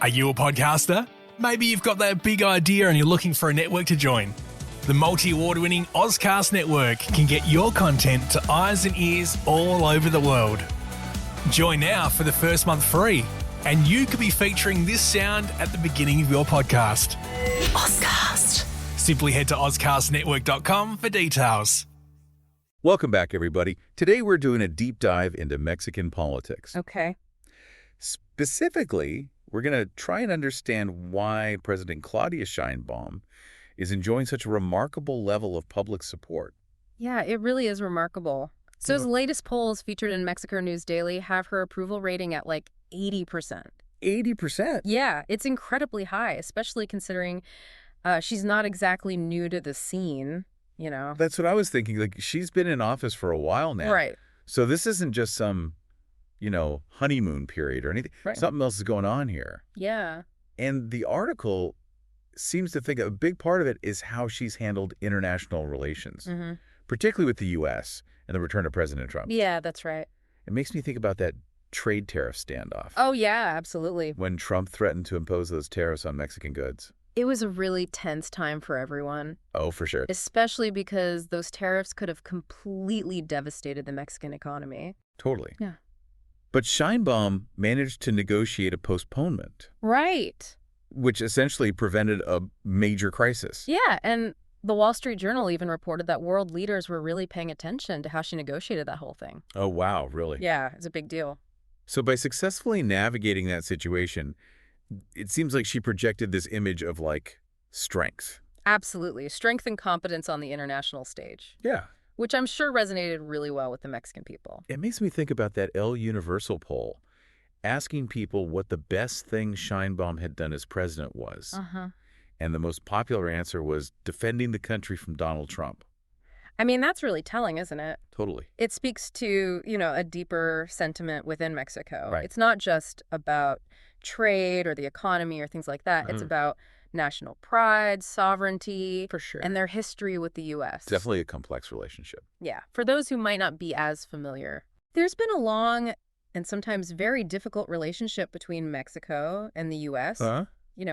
Are you a podcaster? Maybe you've got that big idea and you're looking for a network to join. The multi-award-winning Ozcast Network can get your content to eyes and ears all over the world. Join now for the first month free, and you could be featuring this sound at the beginning of your podcast. Ozcast. Simply head to ozcastnetwork.com for details. Welcome back, everybody. Today we're doing a deep dive into Mexican politics. Okay. Specifically, we're going to try and understand why President Claudia Sheinbaum is enjoying such a remarkable level of public support. Yeah, it really is remarkable. So his latest polls featured in Mexico News Daily have her approval rating at like 80%. 80%? Yeah, it's incredibly high, especially considering she's not exactly new to the scene, you know. That's what I was thinking. Like, she's been in office for a while now. Right. So this isn't just some, honeymoon period or anything. Right. Something else is going on here. Yeah. And the article seems to think a big part of it is how she's handled international relations, particularly with the U.S. and the return of President Trump. Yeah, that's right. It makes me think about that trade tariff standoff. Oh, yeah, absolutely. When Trump threatened to impose those tariffs on Mexican goods. It was a really tense time for everyone. Oh, for sure. Especially because those tariffs could have completely devastated the Mexican economy. Totally. Yeah. But Sheinbaum managed to negotiate a postponement. Right. Which essentially prevented a major crisis. Yeah, and the Wall Street Journal even reported that world leaders were really paying attention to how she negotiated that whole thing. Oh, wow, really? Yeah, it's a big deal. So by successfully navigating that situation, it seems like she projected this image of, strength. Absolutely. Strength and competence on the international stage. Yeah. Which I'm sure resonated really well with the Mexican people. It makes me think about that El Universal poll, asking people what the best thing Sheinbaum had done as president was. And the most popular answer was defending the country from Donald Trump. I mean, that's really telling, isn't it? Totally. It speaks to, a deeper sentiment within Mexico. Right. It's not just about trade or the economy or things like that. It's about national pride, sovereignty, For sure. and their history with the U.S. It's definitely a complex relationship. Yeah. For those who might not be as familiar, there's been a long and sometimes very difficult relationship between Mexico and the U.S.,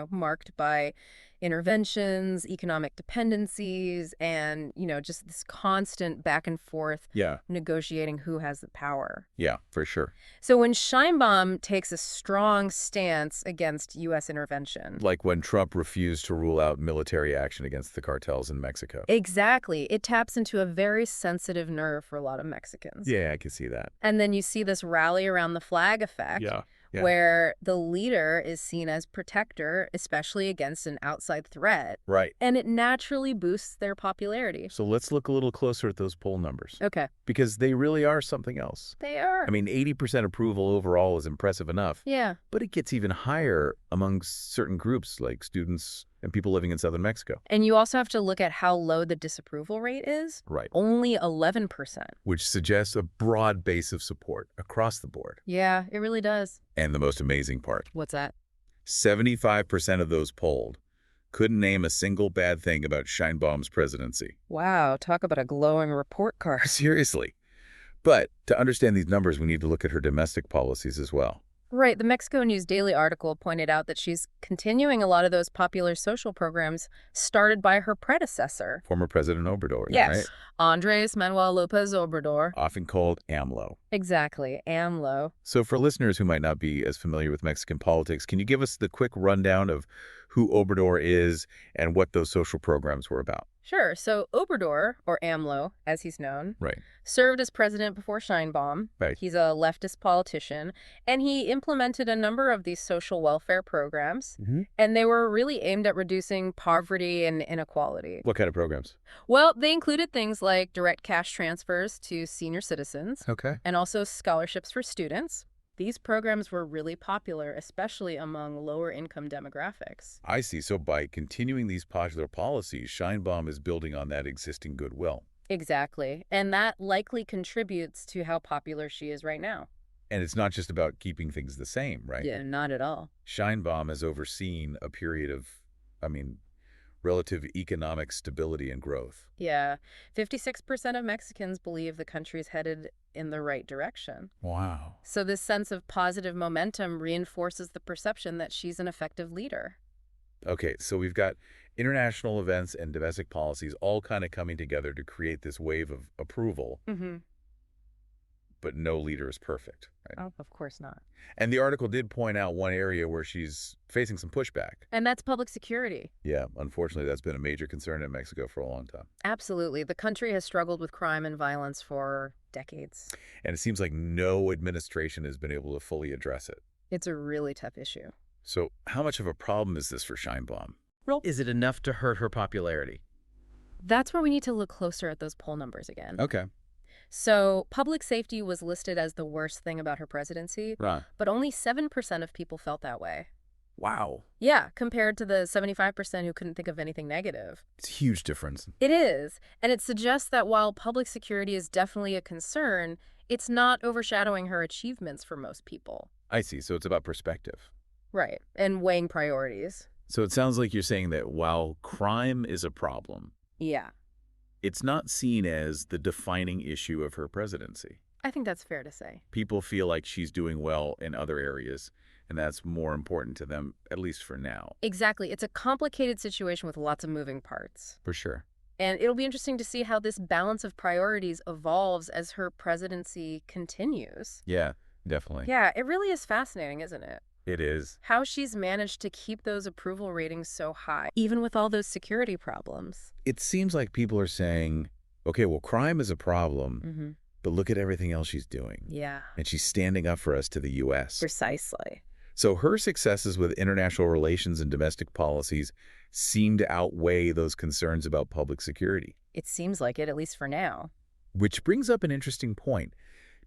marked by interventions, economic dependencies, and, just this constant back and forth negotiating who has the power. Yeah, for sure. So when Sheinbaum takes a strong stance against U.S. intervention. Like when Trump refused to rule out military action against the cartels in Mexico. Exactly. It taps into a very sensitive nerve for a lot of Mexicans. Yeah, I can see that. And then you see this rally around the flag effect. Yeah. Where the leader is seen as protector, especially against an outside threat. Right. And it naturally boosts their popularity. So let's look a little closer at those poll numbers. Okay. Because they really are something else. They are. I mean, 80% approval overall is impressive enough. Yeah. But it gets even higher among certain groups like students and people living in southern Mexico. And you also have to look at how low the disapproval rate is. Right. Only 11%. Which suggests a broad base of support across the board. Yeah, it really does. And the most amazing part. What's that? 75% of those polled couldn't name a single bad thing about Sheinbaum's presidency. Wow, talk about a glowing report card. Seriously. But to understand these numbers, we need to look at her domestic policies as well. Right. The Mexico News Daily article pointed out that she's continuing a lot of those popular social programs started by her predecessor. Former President Obrador, yes. Right? Andres Manuel Lopez Obrador. Often called AMLO. Exactly, AMLO. So for listeners who might not be as familiar with Mexican politics, can you give us the quick rundown of who Obrador is and what those social programs were about? Sure. So Obrador, or AMLO, as he's known, Right. served as president before Sheinbaum. Right. He's a leftist politician, and he implemented a number of these social welfare programs, and they were really aimed at reducing poverty and inequality. What kind of programs? Well, they included things like direct cash transfers to senior citizens, Okay. and also scholarships for students. These programs were really popular, especially among lower-income demographics. I see. So by continuing these popular policies, Sheinbaum is building on that existing goodwill. Exactly. And that likely contributes to how popular she is right now. And it's not just about keeping things the same, right? Yeah, not at all. Sheinbaum has overseen a period of, relative economic stability and growth. Yeah. 56% of Mexicans believe the country's headed in the right direction. Wow. So this sense of positive momentum reinforces the perception that she's an effective leader. Okay, so we've got international events and domestic policies all kind of coming together to create this wave of approval, but no leader is perfect, right? Oh, of course not. And the article did point out one area where she's facing some pushback. And that's public security. Yeah, unfortunately, that's been a major concern in Mexico for a long time. Absolutely. The country has struggled with crime and violence for decades. And it seems like no administration has been able to fully address it. It's a really tough issue. So how much of a problem is this for Sheinbaum? Is it enough to hurt her popularity? That's where we need to look closer at those poll numbers again. Okay. So public safety was listed as the worst thing about her presidency, Right. but only 7% of people felt that way. Wow. Yeah, compared to the 75% who couldn't think of anything negative. It's a huge difference. It is, and it suggests that while public security is definitely a concern, it's not overshadowing her achievements for most people. I see. So it's about perspective. Right, and weighing priorities. So it sounds like you're saying that while crime is a problem, Yeah, it's not seen as the defining issue of her presidency. I think that's fair to say. People feel like she's doing well in other areas, and that's more important to them, at least for now. Exactly. It's a complicated situation with lots of moving parts. For sure. And it'll be interesting to see how this balance of priorities evolves as her presidency continues. Yeah, definitely. Yeah, it really is fascinating, isn't it? It is. How she's managed to keep those approval ratings so high, even with all those security problems. It seems like people are saying, okay, well, crime is a problem, but look at everything else she's doing. Yeah, And she's standing up for us to the U.S. precisely. So her successes with international relations and domestic policies seem to outweigh those concerns about public security. It seems like it, at least for now. Which brings up an interesting point.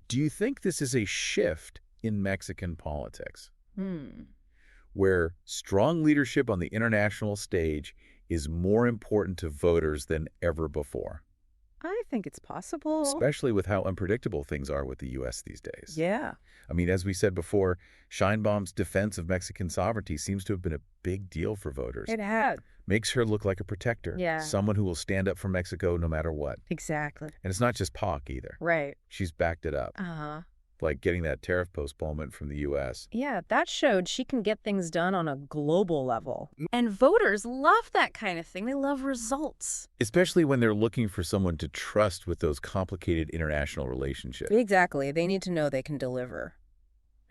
Do you think this is a shift in Mexican politics, where strong leadership on the international stage is more important to voters than ever before? I think it's possible. Especially with how unpredictable things are with the U.S. these days. Yeah. I mean, as we said before, Sheinbaum's defense of Mexican sovereignty seems to have been a big deal for voters. It had. Makes her look like a protector. Yeah. Someone who will stand up for Mexico no matter what. Exactly. And it's not just talk either. Right. She's backed it up. Uh-huh. Like getting that tariff postponement from the U.S. Yeah, that showed she can get things done on a global level. And voters love that kind of thing. They love results. Especially when they're looking for someone to trust with those complicated international relationships. Exactly. They need to know they can deliver.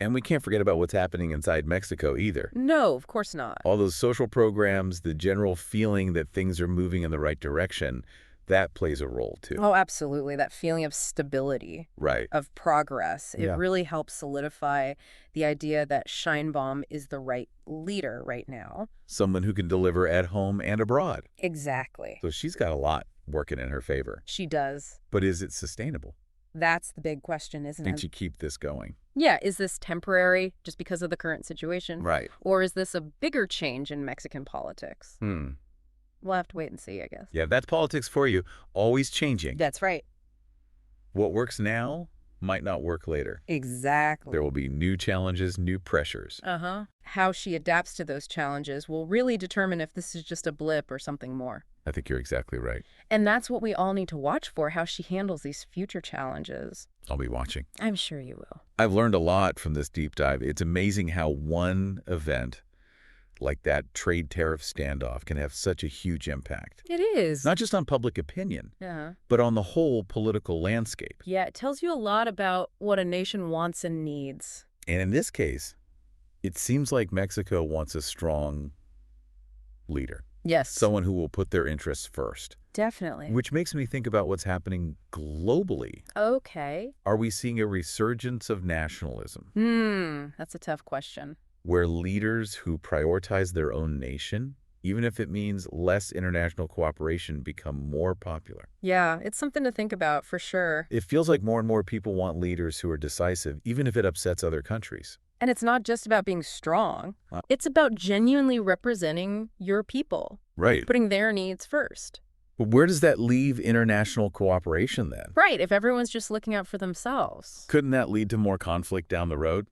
And we can't forget about what's happening inside Mexico either. No, of course not. All those social programs, the general feeling that things are moving in the right direction, that plays a role too. Oh, absolutely. That feeling of stability, Right. of progress. It Yeah. really helps solidify the idea that Sheinbaum is the right leader right now. Someone who can deliver at home and abroad. Exactly. So she's got a lot working in her favor. She does. But is it sustainable? That's the big question, isn't Can it? she keep this going? Yeah, is this temporary just because of the current situation? Right. Or is this a bigger change in Mexican politics? Hmm. We'll have to wait and see, I guess. Yeah, that's politics for you. Always changing. That's right. What works now might not work later. Exactly. There will be new challenges, new pressures. Uh-huh. How she adapts to those challenges will really determine if this is just a blip or something more. I think you're exactly right. And that's what we all need to watch for, how she handles these future challenges. I'll be watching. I'm sure you will. I've learned a lot from this deep dive. It's amazing how one event like that trade tariff standoff can have such a huge impact. It is. Not just on public opinion, Yeah. but on the whole political landscape. Yeah, it tells you a lot about what a nation wants and needs. And in this case, it seems like Mexico wants a strong leader. Yes. Someone who will put their interests first. Definitely. Which makes me think about what's happening globally. Okay. Are we seeing a resurgence of nationalism, That's a tough question. where leaders who prioritize their own nation, even if it means less international cooperation, become more popular? Yeah, it's something to think about for sure. It feels like more and more people want leaders who are decisive, even if it upsets other countries. And it's not just about being strong. Wow. It's about genuinely representing your people, Right. putting their needs first. But where does that leave international cooperation then? Right, if everyone's just looking out for themselves. Couldn't that lead to more conflict down the road?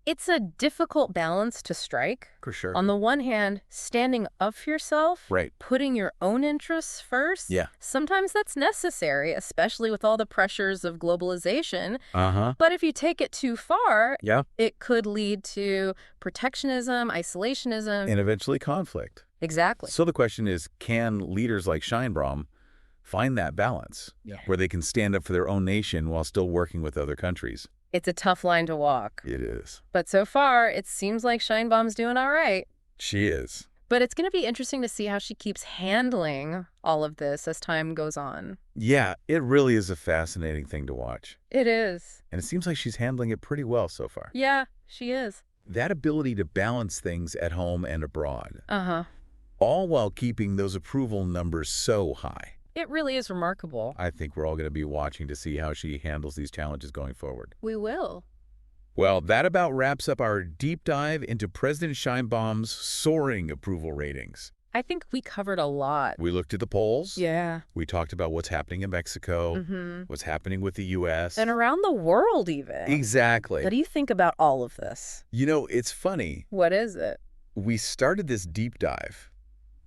It's a difficult balance to strike. For sure. On the one hand, standing up for yourself, Right. putting your own interests first. Yeah. Sometimes that's necessary, especially with all the pressures of globalization. Uh-huh. But if you take it too far, Yeah. it could lead to protectionism, isolationism. And eventually conflict. Exactly. So the question is, can leaders like Sheinbaum find that balance where they can stand up for their own nation while still working with other countries? It's a tough line to walk. It is. But so far, it seems like Sheinbaum's doing all right. She is. But it's going to be interesting to see how she keeps handling all of this as time goes on. Yeah, it really is a fascinating thing to watch. It is. And it seems like she's handling it pretty well so far. Yeah, she is. That ability to balance things at home and abroad, Uh-huh. all while keeping those approval numbers so high. It really is remarkable. I think we're all going to be watching to see how she handles these challenges going forward. We will. Well, that about wraps up our deep dive into President Sheinbaum's soaring approval ratings. I think we covered a lot. We looked at the polls. Yeah. We talked about what's happening in Mexico, what's happening with the U.S. And around the world, even. Exactly. What do you think about all of this? You know, it's funny. What is it? We started this deep dive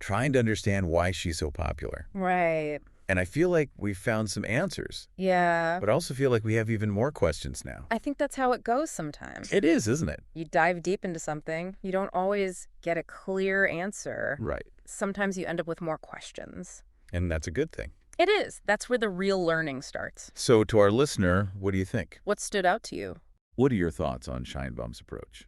trying to understand why she's so popular. Right. And I feel like we found some answers, Yeah. but I also feel like we have even more questions now. I think that's how it goes sometimes. It is, isn't it? You dive deep into something, you don't always get a clear answer. Right. Sometimes you end up with more questions. And that's a good thing. It is. That's where the real learning starts. So to our listener, what do you think? What stood out to you? What are your thoughts on Sheinbaum's approach?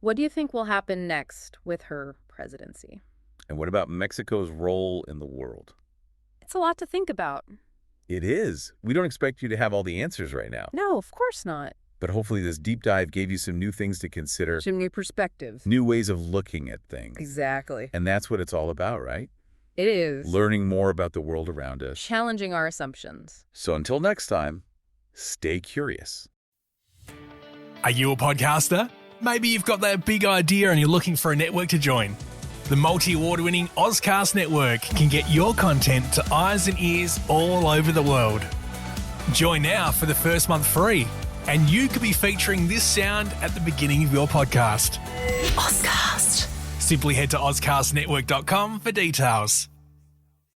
What do you think will happen next with her presidency? And what about Mexico's role in the world? It's a lot to think about. It is. We don't expect you to have all the answers right now. No, of course not. But hopefully this deep dive gave you some new things to consider, Some new perspectives. new ways of looking at things. Exactly. And that's what it's all about, right? It is. Learning more about the world around us. Challenging our assumptions. So until next time, stay curious. Are you a podcaster? Maybe you've got that big idea and you're looking for a network to join. The multi-award-winning Ozcast Network can get your content to eyes and ears all over the world. Join now for the first month free, and you could be featuring this sound at the beginning of your podcast. Ozcast. Simply head to ozcastnetwork.com for details.